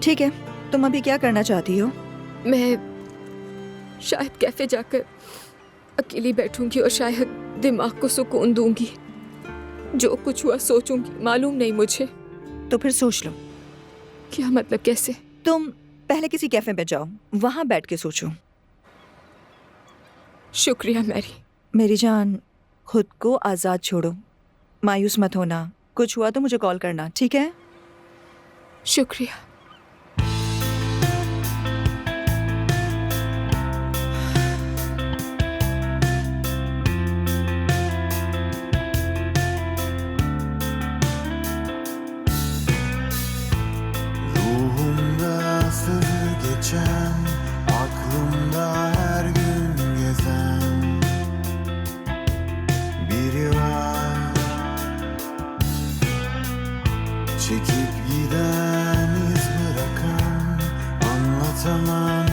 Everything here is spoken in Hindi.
ठीक है, तुम अभी क्या करना चाहती हो? मैं शायद कैफे जाकर अकेली बैठूंगी और शायद दिमाग को सुकून दूंगी। जो कुछ हुआ सोचूंगी, मालूम नहीं मुझे। तो फिर सोच लो। क्या मतलब, कैसे? तुम पहले किसी कैफे पे जाओ, वहां बैठ के सोचो। शुक्रिया मैरी। मेरी जान, खुद को आजाद छोड़ो, मायूस मत होना। कुछ हुआ तो मुझे कॉल करना, ठीक है? शुक्रिया। Ruhumda sır geçen, aklımda her gün gezen biri var. Çekip giden, iz bırakan, anlatamam.